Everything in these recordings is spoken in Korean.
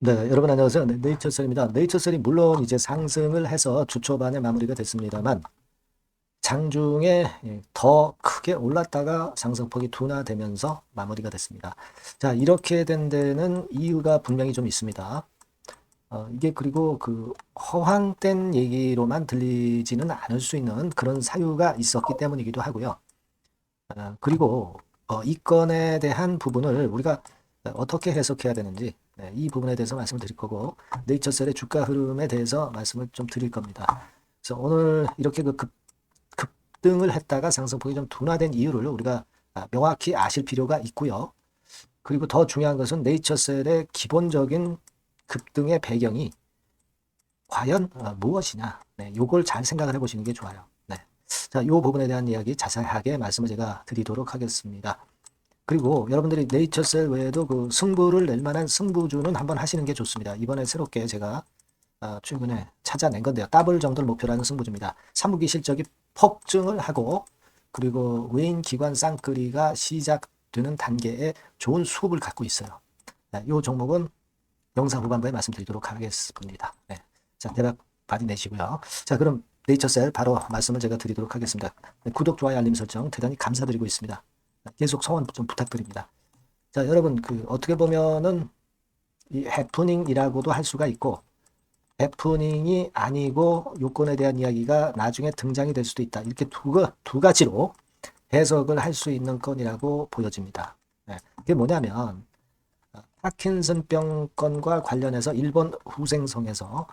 네, 여러분 안녕하세요. 네, 네이처셀입니다. 네이처셀이 물론 이제 상승을 해서 주 초반에 마무리가 됐습니다만 장중에 더 크게 올랐다가 상승폭이 둔화되면서 마무리가 됐습니다. 자, 이렇게 된 데는 이유가 분명히 좀 있습니다. 이게 그리고 그 허황된 얘기로만 들리지는 않을 수 있는 그런 사유가 있었기 때문이기도 하고요. 그리고 이 건에 대한 부분을 우리가 어떻게 해석해야 되는지 이 부분에 대해서 말씀을 드릴 거고 네이처셀의 주가 흐름에 대해서 말씀을 좀 드릴 겁니다. 그래서 오늘 이렇게 급등을 했다가 상승폭이 좀 둔화된 이유를 우리가 명확히 아실 필요가 있고요. 그리고 더 중요한 것은 네이처셀의 기본적인 급등의 배경이 과연 무엇이냐. 네, 요걸 잘 생각을 해보시는 게 좋아요. 네. 자, 이 부분에 대한 이야기 자세하게 말씀을 제가 드리도록 하겠습니다. 그리고 여러분들이 네이처셀 외에도 그 승부를 낼 만한 승부주는 한번 하시는 게 좋습니다. 이번에 새롭게 제가 최근에 찾아낸 건데요. 더블 정도를 목표로 하는 승부주입니다. 3분기 실적이 폭증을 하고 그리고 외인 기관 쌍끌이가 시작되는 단계에 좋은 수급을 갖고 있어요. 이 종목은 영상 후반부에 말씀드리도록 하겠습니다. 네. 자, 대박 많이 내시고요. 자, 그럼 네이처셀 바로 말씀을 제가 드리도록 하겠습니다. 네, 구독, 좋아요, 알림 설정 대단히 감사드리고 있습니다. 계속 성원 좀 부탁드립니다. 자, 여러분, 어떻게 보면은 이 해프닝이라고도 할 수가 있고, 해프닝이 아니고 요건에 대한 이야기가 나중에 등장이 될 수도 있다. 이렇게 두 가지로 해석을 할 수 있는 건이라고 보여집니다. 네, 그게 뭐냐면, 파킨슨병 건과 관련해서 일본 후생성에서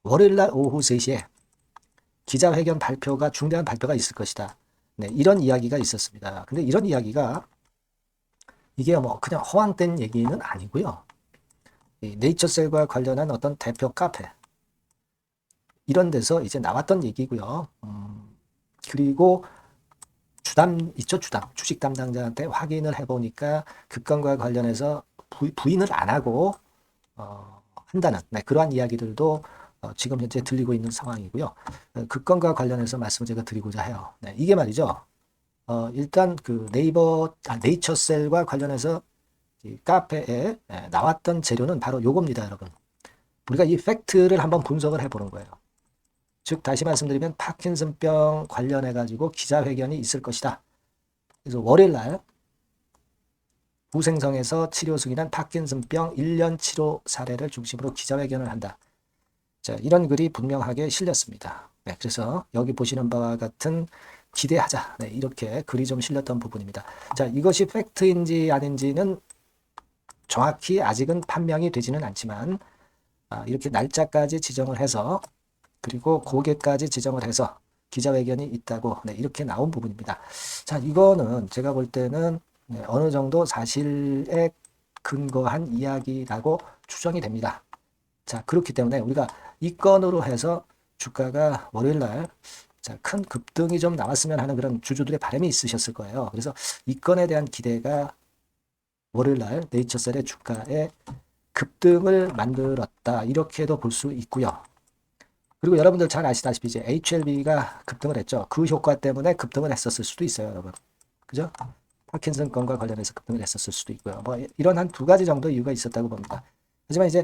월요일날 오후 3시에 기자회견 발표가 중대한 발표가 있을 것이다. 네, 이런 이야기가 있었습니다. 근데 이런 이야기가 이게 뭐 그냥 허황된 얘기는 아니고요. 이 네이처셀과 관련한 어떤 대표 카페 이런 데서 이제 나왔던 얘기고요. 그리고 주담 있죠, 주담 주식 담당자한테 확인을 해보니까 그 건과 관련해서 부인을 안 하고 한다는 그러한 이야기들도 지금 현재 들리고 있는 상황이고요. 그 건과 관련해서 말씀을 제가 드리고자 해요. 네, 이게 말이죠. 일단 그 네이처셀과 관련해서 이 카페에 나왔던 재료는 바로 요겁니다, 여러분. 우리가 이 팩트를 한번 분석을 해보는 거예요. 즉 다시 말씀드리면 파킨슨병 관련해 가지고 기자회견이 있을 것이다. 그래서 월요일 날 후생성에서 치료 중이란 파킨슨병 1년 치료 사례를 중심으로 기자회견을 한다. 자, 이런 글이 분명하게 실렸습니다. 네, 그래서 여기 보시는 바와 같은 기대하자. 네, 이렇게 글이 좀 실렸던 부분입니다. 자, 이것이 팩트인지 아닌지는 정확히 아직은 판명이 되지는 않지만 이렇게 날짜까지 지정을 해서 그리고 고객까지 지정을 해서 기자회견이 있다고 이렇게 나온 부분입니다. 자, 이거는 제가 볼 때는 어느 정도 사실에 근거한 이야기라고 추정이 됩니다. 자, 그렇기 때문에 우리가 이 건으로 해서 주가가 월요일날 큰 급등이 좀 나왔으면 하는 그런 주주들의 바람이 있으셨을 거예요. 그래서 이 건에 대한 기대가 월요일날 네이처셀의 주가에 급등을 만들었다. 이렇게도 볼 수 있고요. 그리고 여러분들 잘 아시다시피 이제 HLB가 급등을 했죠. 그 효과 때문에 급등을 했었을 수도 있어요, 여러분. 그죠? 파킨슨 건과 관련해서 급등을 했었을 수도 있고요. 뭐 이런 한 두 가지 정도 이유가 있었다고 봅니다. 하지만 이제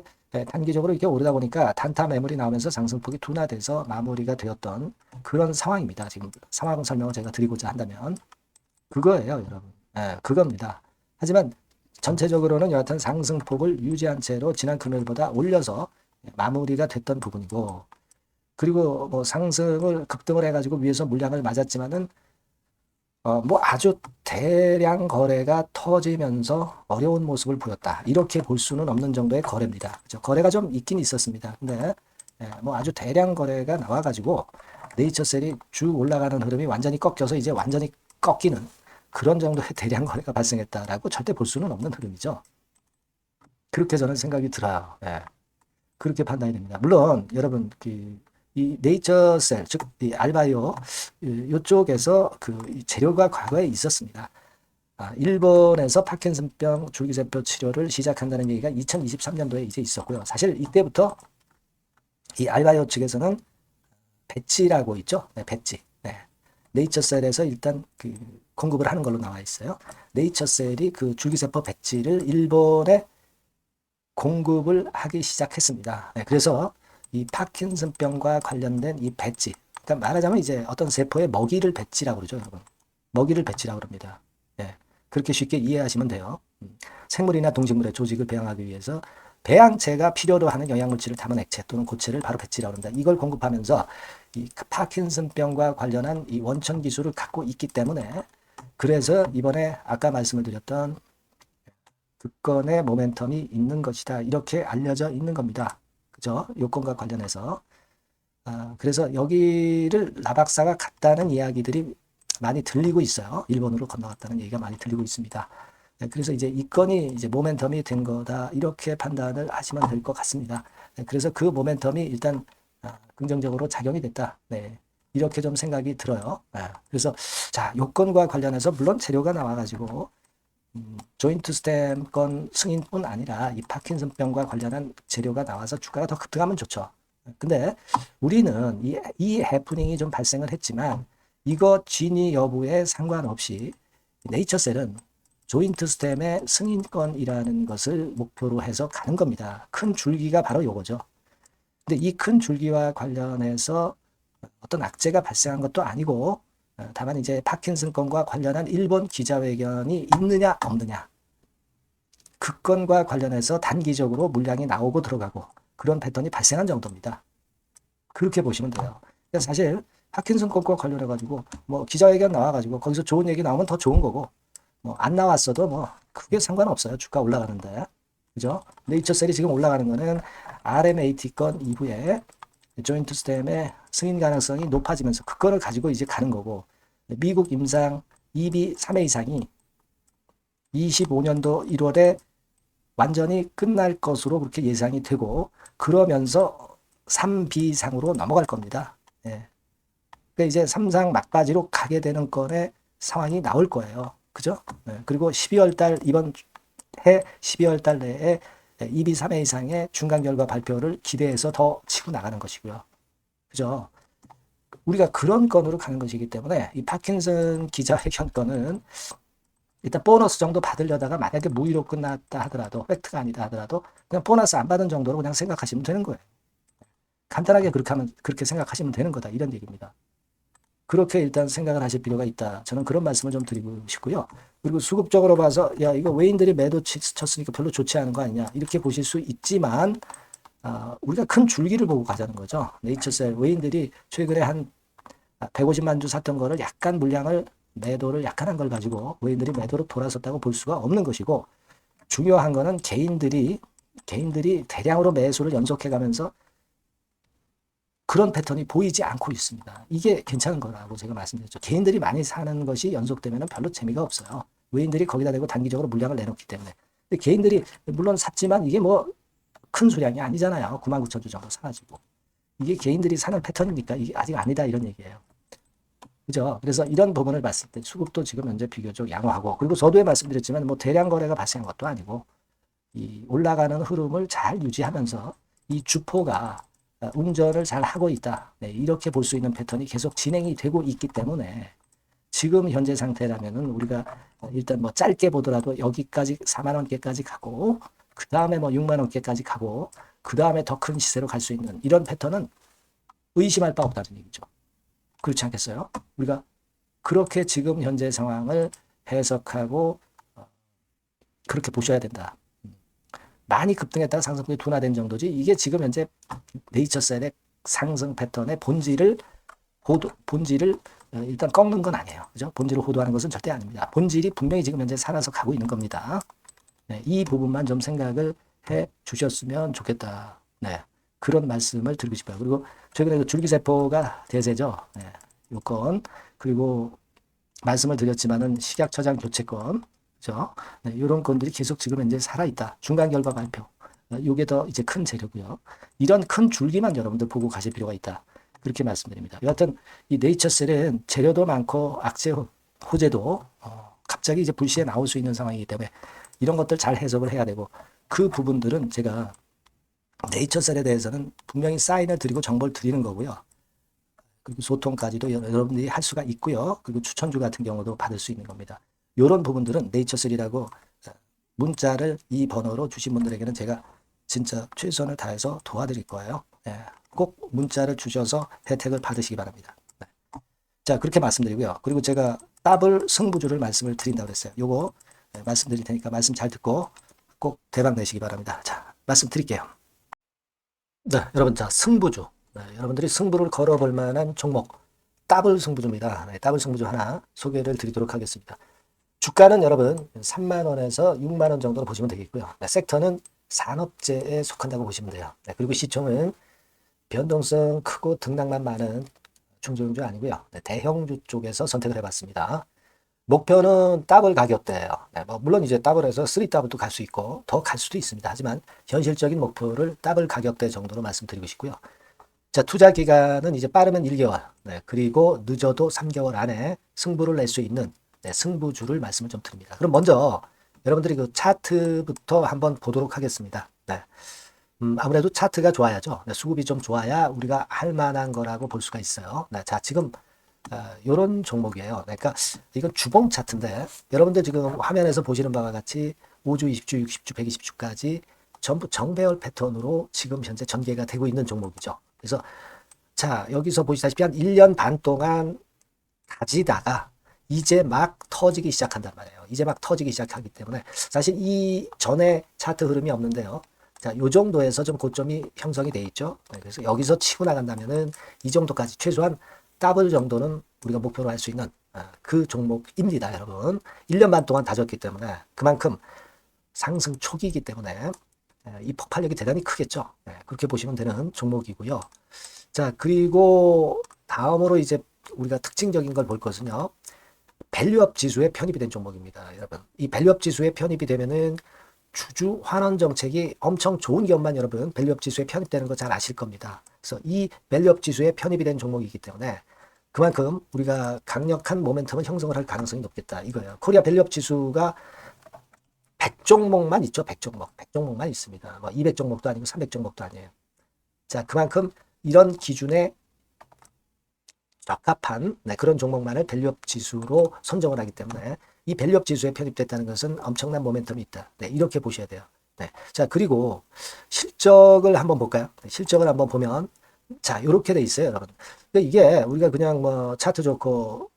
단기적으로 이렇게 오르다 보니까 단타 매물이 나오면서 상승폭이 둔화돼서 마무리가 되었던 그런 상황입니다. 지금 상황 설명을 제가 드리고자 한다면 그거예요, 여러분. 그겁니다. 하지만 전체적으로는 여하튼 상승폭을 유지한 채로 지난 금요일보다 올려서 마무리가 됐던 부분이고 그리고 뭐 상승을 급등을 해가지고 위에서 물량을 맞았지만은 뭐 아주 대량 거래가 터지면서 어려운 모습을 보였다. 이렇게 볼 수는 없는 정도의 거래입니다. 그렇죠? 거래가 좀 있긴 있었습니다. 근데 뭐 아주 대량 거래가 나와가지고 네이처셀이 쭉 올라가는 흐름이 완전히 꺾여서 이제 완전히 꺾이는 그런 정도의 대량 거래가 발생했다라고 절대 볼 수는 없는 흐름이죠. 그렇게 저는 생각이 들어요. 그렇게 판단이 됩니다. 물론 여러분 이 네이처셀 즉 이 알바이오 이쪽에서 그 재료가 과거에 있었습니다. 일본에서 파킨슨병 줄기세포 치료를 시작한다는 얘기가 2023년도에 이제 있었고요. 사실 이때부터 이 알바이오 측에서는 배지라고 있죠. 네, 배지. 네. 네이처셀에서 일단 공급을 하는 걸로 나와 있어요. 네이처셀이 그 줄기세포 배지를 일본에 공급을 하기 시작했습니다. 네, 그래서 이 파킨슨병과 관련된 이 배지, 그러니까 말하자면 이제 어떤 세포에 먹이를 배지라고 그러죠, 여러분. 먹이를 배지라고 합니다. 네, 그렇게 쉽게 이해하시면 돼요. 생물이나 동식물의 조직을 배양하기 위해서 배양체가 필요로 하는 영양물질을 담은 액체 또는 고체를 바로 배지라고 합니다. 이걸 공급하면서 이 파킨슨병과 관련한 이 원천 기술을 갖고 있기 때문에, 그래서 이번에 아까 말씀을 드렸던 극건의 모멘텀이 있는 것이다, 이렇게 알려져 있는 겁니다. 그죠? 요건과 관련해서. 그래서 여기를 라박사가 갔다는 이야기들이 많이 들리고 있어요. 일본으로 건너갔다는 얘기가 많이 들리고 있습니다. 네, 그래서 이제 이 건이 이제 모멘텀이 된 거다, 이렇게 판단을 하시면 될 것 같습니다. 네, 그래서 그 모멘텀이 일단 긍정적으로 작용이 됐다. 네, 이렇게 좀 생각이 들어요. 그래서 자, 요건과 관련해서 물론 재료가 나와가지고 조인트 스템 건 승인뿐 아니라 이 파킨슨병과 관련한 재료가 나와서 주가가 더 급등하면 좋죠. 근데 우리는 이 해프닝이 좀 발생을 했지만 이거 진위 여부에 상관없이 네이처셀은 조인트 스템의 승인권이라는 것을 목표로 해서 가는 겁니다. 큰 줄기가 바로 요거죠. 근데 이 큰 줄기와 관련해서 어떤 악재가 발생한 것도 아니고, 다만 이제 파킨슨건과 관련한 일본 기자회견이 있느냐 없느냐, 그 건과 관련해서 단기적으로 물량이 나오고 들어가고 그런 패턴이 발생한 정도입니다. 그렇게 보시면 돼요. 그러니까 사실 파킨슨건과 관련해 가지고 뭐 기자회견 나와 가지고 거기서 좋은 얘기 나오면 더 좋은 거고, 뭐 안 나왔어도 뭐 크게 상관없어요. 주가 올라가는데. 그죠? 네이처셀이 지금 올라가는 거는 RMAT 건 이후에 조인트 스템의 승인 가능성이 높아지면서 그 건을 가지고 이제 가는 거고, 미국 임상 2B 3회 이상이 25년도 1월에 완전히 끝날 것으로 그렇게 예상이 되고, 그러면서 3B상으로 넘어갈 겁니다. 예. 그러니까 이제 3상 막바지로 가게 되는 건의 상황이 나올 거예요. 그죠? 예. 그리고 12월 달, 이번 해 12월 달 내에 2B 3회 이상의 중간 결과 발표를 기대해서 더 치고 나가는 것이고요. 그죠? 우리가 그런 건으로 가는 것이기 때문에 이 파킨슨 기자회견 건은 일단 보너스 정도 받으려다가 만약에 무위로 끝났다 하더라도, 팩트가 아니다 하더라도 그냥 보너스 안 받은 정도로 그냥 생각하시면 되는 거예요. 간단하게 그렇게 생각하시면 되는 거다, 이런 얘기입니다. 그렇게 일단 생각을 하실 필요가 있다. 저는 그런 말씀을 좀 드리고 싶고요. 그리고 수급적으로 봐서 야, 이거 외인들이 매도 쳤으니까 별로 좋지 않은 거 아니냐, 이렇게 보실 수 있지만, 우리가 큰 줄기를 보고 가자는 거죠. 네이처셀 외인들이 최근에 한 150만 주 샀던 거를 약간 물량을 매도를 약간 한 걸 가지고 외인들이 매도로 돌아섰다고 볼 수가 없는 것이고, 중요한 거는 개인들이 대량으로 매수를 연속해 가면서 그런 패턴이 보이지 않고 있습니다. 이게 괜찮은 거라고 제가 말씀드렸죠. 개인들이 많이 사는 것이 연속되면 별로 재미가 없어요. 외인들이 거기다 대고 단기적으로 물량을 내놓기 때문에. 근데 개인들이 물론 샀지만 이게 뭐 큰 수량이 아니잖아요. 99,000주 정도 사가지고. 이게 개인들이 사는 패턴이니까 이게 아직 아니다, 이런 얘기예요. 그죠? 그래서 이런 부분을 봤을 때 수급도 지금 현재 비교적 양호하고, 그리고 저도 말씀드렸지만 뭐 대량 거래가 발생한 것도 아니고, 이 올라가는 흐름을 잘 유지하면서 이 주포가 운전을 잘 하고 있다. 네, 이렇게 볼 수 있는 패턴이 계속 진행이 되고 있기 때문에 지금 현재 상태라면은 우리가 일단 뭐 짧게 보더라도 여기까지 4만 원대까지 가고, 그 다음에 뭐 6만 원대까지 가고, 그 다음에 더 큰 시세로 갈 수 있는 이런 패턴은 의심할 바 없다는 얘기죠. 그렇지 않겠어요? 우리가 그렇게 지금 현재 상황을 해석하고 그렇게 보셔야 된다. 많이 급등했다가 상승폭이 둔화된 정도지, 이게 지금 현재 네이처셀의 상승 패턴의 본질을 일단 꺾는 건 아니에요. 그죠? 본질을 호도하는 것은 절대 아닙니다. 본질이 분명히 지금 현재 살아서 가고 있는 겁니다. 네, 이 부분만 좀 생각을 해 주셨으면 좋겠다. 네, 그런 말씀을 드리고 싶어요. 그리고 최근에 그 줄기세포가 대세죠. 네, 요건, 그리고 말씀을 드렸지만은 식약처장 교체건, 그죠? 네, 이런 건들이 계속 지금 현재 살아있다. 중간 결과 발표. 이게 더 이제 큰 재료고요. 이런 큰 줄기만 여러분들 보고 가실 필요가 있다. 그렇게 말씀드립니다. 여하튼 이 네이처셀은 재료도 많고 악재 호재도 갑자기 이제 불시에 나올 수 있는 상황이기 때문에 이런 것들 잘 해석을 해야 되고, 그 부분들은 제가 네이처셀에 대해서는 분명히 사인을 드리고 정보를 드리는 거고요. 그리고 소통까지도 여러분들이 할 수가 있고요. 그리고 추천주 같은 경우도 받을 수 있는 겁니다. 이런 부분들은 네이처셀이라고 문자를 이 번호로 주신 분들에게는 제가 진짜 최선을 다해서 도와드릴 거예요. 네, 꼭 문자를 주셔서 혜택을 받으시기 바랍니다. 네. 자, 그렇게 말씀드리고요. 그리고 제가 더블 승부주를 말씀을 드린다고 그랬어요. 요거 네, 말씀드릴 테니까 말씀 잘 듣고 꼭 대박 내시기 바랍니다. 자, 말씀드릴게요. 네, 여러분, 자, 승부주. 네, 여러분들이 승부를 걸어볼 만한 종목, 더블 승부주입니다. 네, 더블 승부주 하나 소개를 드리도록 하겠습니다. 주가는 여러분 3만 원에서 6만 원 정도로 보시면 되겠고요. 네, 섹터는 산업재에 속한다고 보시면 돼요. 네, 그리고 시총은 변동성 크고 등락만 많은 중소형주 아니고요. 네, 대형주 쪽에서 선택을 해봤습니다. 목표는 더블 가격대예요. 네, 뭐 물론 이제 더블에서 3더블도 갈 수 있고 더 갈 수도 있습니다. 하지만 현실적인 목표를 더블 가격대 정도로 말씀드리고 싶고요. 자, 투자 기간은 이제 빠르면 1개월, 네, 그리고 늦어도 3개월 안에 승부를 낼 수 있는 네, 승부주를 말씀을 좀 드립니다. 그럼 먼저 여러분들이 그 차트부터 한번 보도록 하겠습니다. 네. 아무래도 차트가 좋아야죠. 네, 수급이 좀 좋아야 우리가 할 만한 거라고 볼 수가 있어요. 네, 자, 지금 요런 종목이에요. 그러니까 이건 주봉 차트인데 여러분들 지금 화면에서 보시는 바와 같이 5주, 20주, 60주, 120주까지 전부 정배열 패턴으로 지금 현재 전개가 되고 있는 종목이죠. 그래서 자, 여기서 보시다시피 한 1년 반 동안 다지다가 이제 막 터지기 시작한단 말이에요. 이제 막 터지기 시작하기 때문에 사실 이 전에 차트 흐름이 없는데요. 자, 요 정도에서 좀 고점이 형성이 돼 있죠. 네, 그래서 여기서 치고 나간다면은 이 정도까지 최소한 더블 정도는 우리가 목표로 할 수 있는 그 종목입니다, 여러분. 1년 반 동안 다졌기 때문에 그만큼 상승 초기이기 때문에 이 폭발력이 대단히 크겠죠. 네, 그렇게 보시면 되는 종목이고요. 자, 그리고 다음으로 이제 우리가 특징적인 걸 볼 것은요. 밸류업 지수에 편입이 된 종목입니다, 여러분. 이 밸류업 지수에 편입이 되면은 주주 환원 정책이 엄청 좋은 기업만 여러분 밸류업 지수에 편입되는 거 잘 아실 겁니다. 그래서 이 밸류업 지수에 편입이 된 종목이기 때문에 그만큼 우리가 강력한 모멘텀을 형성을 할 가능성이 높겠다 이거예요. 코리아 밸류업 지수가 100종목만 있죠. 100종목. 100종목만 있습니다. 뭐 200종목도 아니고 300종목도 아니에요. 자, 그만큼 이런 기준에 적합한 그런 종목만을 밸류업 지수로 선정을 하기 때문에 이 밸류업 지수에 편입됐다는 것은 엄청난 모멘텀이 있다. 네, 이렇게 보셔야 돼요. 네. 자, 그리고 실적을 한번 볼까요? 네, 실적을 한번 보면 자, 이렇게 돼 있어요, 여러분. 이게 우리가 그냥 뭐 차트 좋고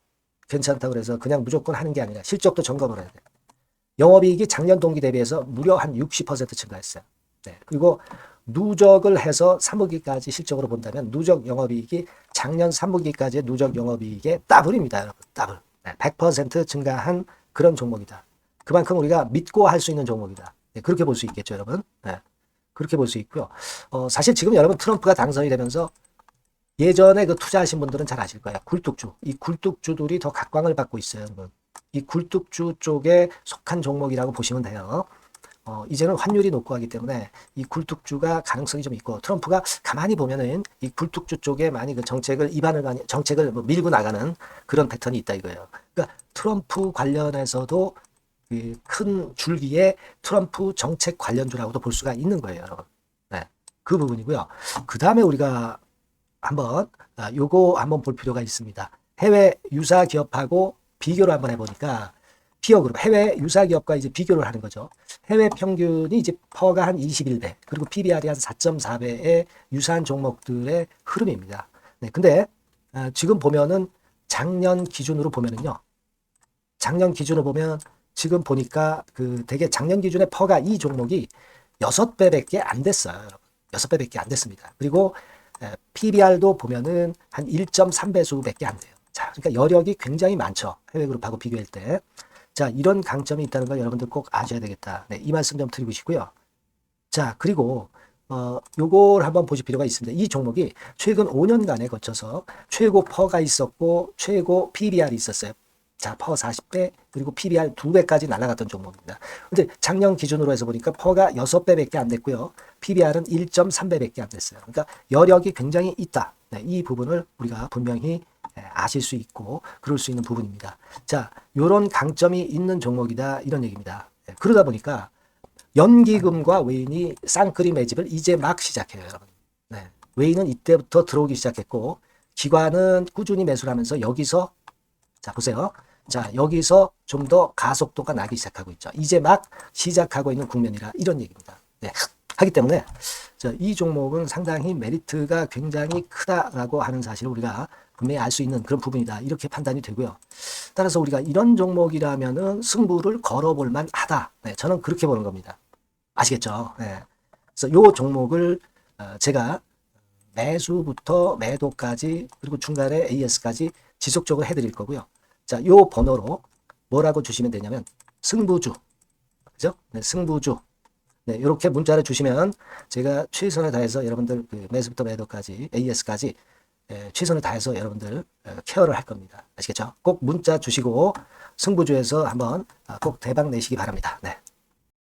괜찮다고 그래서 그냥 무조건 하는 게 아니라 실적도 점검을 해야 돼요. 영업이익이 작년 동기 대비해서 무려 한 60% 증가했어요. 네. 그리고 누적을 해서 3분기까지 실적으로 본다면 누적 영업이익이 작년 3분기까지의 누적 영업이익의 더블입니다, 여러분. 더블. 네, 100% 증가한 그런 종목이다. 그만큼 우리가 믿고 할 수 있는 종목이다. 네, 그렇게 볼 수 있겠죠, 여러분. 네, 그렇게 볼 수 있고요. 사실 지금 여러분 트럼프가 당선이 되면서 예전에 그 투자하신 분들은 잘 아실 거예요. 굴뚝주. 이 굴뚝주들이 더 각광을 받고 있어요, 여러분. 이 굴뚝주 쪽에 속한 종목이라고 보시면 돼요. 이제는 환율이 높고 하기 때문에 이 굴뚝주가 가능성이 좀 있고 트럼프가 가만히 보면은 이 굴뚝주 쪽에 많이 그 정책을 뭐 밀고 나가는 그런 패턴이 있다 이거예요. 그러니까 트럼프 관련해서도 큰 줄기에 트럼프 정책 관련주라고도 볼 수가 있는 거예요, 여러분. 네, 그 부분이고요. 그 다음에 우리가 한번 요거 한번 볼 필요가 있습니다. 해외 유사 기업하고 비교를 한번 해보니까 피어 그룹 해외 유사 기업과 이제 비교를 하는 거죠. 해외 평균이 이제 퍼가 한 21배, 그리고 PBR이 한 4.4배의 유사한 종목들의 흐름입니다. 네, 근데 지금 보면은 작년 기준으로 보면은요. 작년 기준으로 보면 지금 보니까 그 되게 작년 기준의 퍼가 이 종목이 6배밖에 안 됐어요, 여러분. 6배밖에 안 됐습니다. 그리고 PBR도 보면은 한 1.3배수밖에 안 돼요. 자, 그러니까 여력이 굉장히 많죠. 해외 그룹하고 비교할 때. 자, 이런 강점이 있다는 걸 여러분들 꼭 아셔야 되겠다. 네, 이 말씀 좀 드리고 싶고요. 자, 그리고 요걸 한번 보실 필요가 있습니다. 이 종목이 최근 5년간에 거쳐서 최고 퍼가 있었고 최고 PBR이 있었어요. 자, 퍼 40배 그리고 PBR 2배까지 날아갔던 종목입니다. 근데 작년 기준으로 해서 보니까 퍼가 6배밖에 안 됐고요. PBR은 1.3배밖에 안 됐어요. 그러니까 여력이 굉장히 있다. 네, 이 부분을 우리가 분명히 아실 수 있고 그럴 수 있는 부분입니다. 자, 요런 강점이 있는 종목이다 이런 얘기입니다. 네, 그러다 보니까 연기금과 외인이 쌍끌이 매집을 이제 막 시작해요, 여러분. 네, 외인은 이때부터 들어오기 시작했고 기관은 꾸준히 매수를 하면서 여기서 자, 보세요. 자, 여기서 좀 더 가속도가 나기 시작하고 있죠. 이제 막 시작하고 있는 국면이라 이런 얘기입니다. 네, 하기 때문에 이 종목은 상당히 메리트가 굉장히 크다라고 하는 사실을 우리가 분명히 알 수 있는 그런 부분이다. 이렇게 판단이 되고요. 따라서 우리가 이런 종목이라면은 승부를 걸어볼 만하다. 네, 저는 그렇게 보는 겁니다. 아시겠죠? 네. 그래서 요 종목을 제가 매수부터 매도까지 그리고 중간에 AS까지 지속적으로 해드릴 거고요. 자, 요 번호로 뭐라고 주시면 되냐면 승부주, 그죠? 네, 승부주. 네, 이렇게 문자를 주시면 제가 최선을 다해서 여러분들 그 매수부터 매도까지 AS까지 최선을 다해서 여러분들 케어를 할 겁니다. 아시겠죠? 꼭 문자 주시고 승부주에서 한번 꼭 대박 내시기 바랍니다. 네.